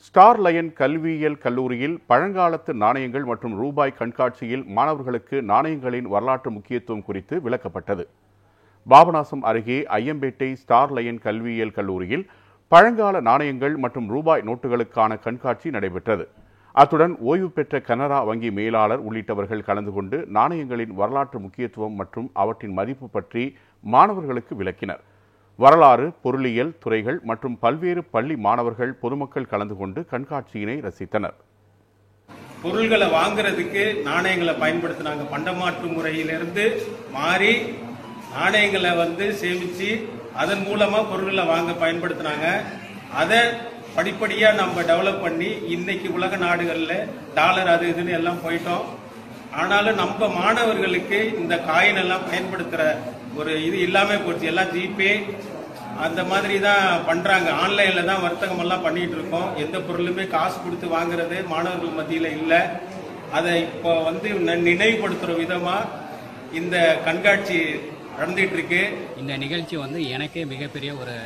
Star line கல்வியியல் கல்லூரியில் பழங்காலத்து நாணயங்கள் மற்றும் ரூபாய் கண்காட்சியில் மாணவர்களுக்கு நாணயங்களின் வரலாற்று முக்கியத்துவம் குறித்து விளக்கப்பட்டது. பாபநாசம் அருகே ஐயம்பேட்டை ஸ்டார் லயன் கல்வியியல் கல்லூரியில் பழங்கால நாணயங்கள் மற்றும் ரூபாய் நோட்டுகளுக்கான கண்காட்சி நடைபெற்றது. அத்துடன் ஓய்வு பெற்ற கனரா வங்கி மேலாளர் உள்ளிட்டவர்கள் கலந்து கொண்டு நாணயங்களின் வரலாற்று முக்கியத்துவம் மற்றும் அவற்றின் மதிப்பு பற்றி மாணவர்களுக்கு விளக்கினர். வரலாறு, பொருளியல் துறைகள் மற்றும் பல்வேறு பள்ளி மாணவர்கள், பொதுமக்கள் கலந்து கொண்டு கண்காட்சியினை ரசித்தனர். பொருள்களை வாங்குறதுக்கு நாணயங்களை பயன்படுத்தினாங்க. பண்டமாற்று முறையிலிருந்து மாறி நாணயங்களை சேமிச்சு அதன் மூலமா பொருள்களை வாங்க பயன்படுத்தினாங்க. அதை படிப்படியா நம்ம டெவலப் பண்ணி இன்னைக்கு உலக நாடுகள்ல டாலர் அது இதுன்னு எல்லாம் போயிட்டோம். ஆனாலும் நம்ம மாணவர்களுக்கு இந்த காயின் எல்லாம் பயன்படுத்துற ஒரு இது இல்லாம போச்சு. எல்லாம் ஜிபே அந்த மாதிரி தான் பண்றாங்க. ஆன்லைன்ல தான் வர்த்தகம் எல்லாம் பண்ணிட்டு இருக்கோம். எந்த பொருளுமே காசு கொடுத்து வாங்குறது மாணவர்கள் மத்தியில இல்லை. அதை இப்போ நினைவுபடுத்துற விதமா இந்த கண்காட்சி நடந்துட்டு இருக்கு. இந்த நிகழ்ச்சி எனக்கே மிகப்பெரிய ஒரு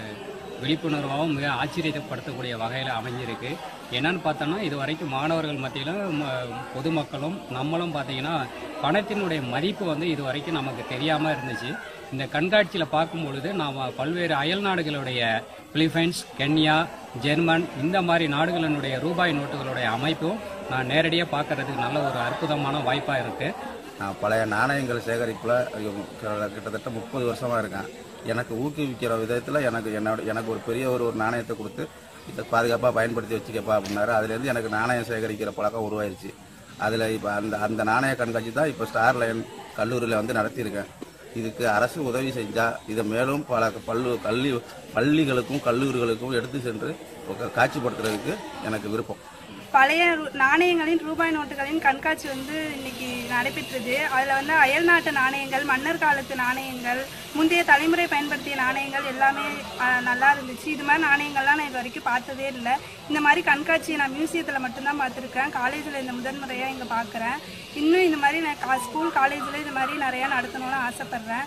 விழிப்புணர்வாகவும் மிக ஆச்சரியப்படுத்தக்கூடிய வகையில் அமைஞ்சிருக்கு. என்னன்னு பார்த்தோன்னா, இது வரைக்கும் மாணவர்கள் மத்தியிலும் பொதுமக்களும் நம்மளும் பார்த்தீங்கன்னா பணத்தினுடைய மதிப்பு இது வரைக்கும் நமக்கு தெரியாமல் இருந்துச்சு. இந்த கண்காட்சியில் பார்க்கும் பொழுது நாம் பல்வேறு அயல் நாடுகளுடைய பிலிப்பைன்ஸ், கென்யா, ஜெர்மன் இந்த மாதிரி நாடுகளினுடைய ரூபாய் நோட்டுகளுடைய அமைப்பும் நான் நேரடியாக பார்க்கறதுக்கு நல்ல ஒரு அற்புதமான வாய்ப்பாக இருக்குது. நான் பழைய நாணயங்கள் சேகரிப்பில் கிட்டத்தட்ட 30 வருஷமாக இருக்கேன். எனக்கு ஊக்குவிக்கிற விதத்தில் எனக்கு ஒரு பெரிய ஒரு நாணயத்தை கொடுத்து இதை பாதுகாப்பாக பயன்படுத்தி வச்சுக்கப்பா அப்படின்னாரு. அதுலேருந்து எனக்கு நாணயம் சேகரிக்கிற பழக்கம் உருவாயிருச்சு. அதில் இப்போ அந்த நாணய கண்காட்சி தான் இப்போ ஸ்டார் லயன் கல்லூரியில் நடத்தியிருக்கேன். இதுக்கு அரசு உதவி செஞ்சால் இதை மேலும் பல பள்ளிகளுக்கும் கல்லூரிகளுக்கும் எடுத்து சென்று காட்சிப்படுத்துறதுக்கு எனக்கு விருப்பம். பழைய நாணயங்களின் ரூபாய் நோட்டுகளின் கண்காட்சி இன்னைக்கு நடைபெற்றது. அதில் அயல் நாட்டு நாணயங்கள், மன்னர் காலத்து நாணயங்கள், முந்தைய தலைமுறை பயன்படுத்திய நாணயங்கள் எல்லாமே நல்லா இருந்துச்சு. இது மாதிரி நாணயங்கள்லாம் நான் இது வரைக்கும் பார்த்ததே இல்லை. இந்த மாதிரி கண்காட்சியை நான் மியூசியத்தில் மட்டும்தான் பார்த்துருக்கேன். காலேஜில் இந்த முதன்முறையாக இங்கே பார்க்குறேன். இன்னும் இந்த மாதிரி நான் ஸ்கூல் காலேஜில் இது மாதிரி நிறையா நடத்தணும்னு ஆசைப்பட்றேன்.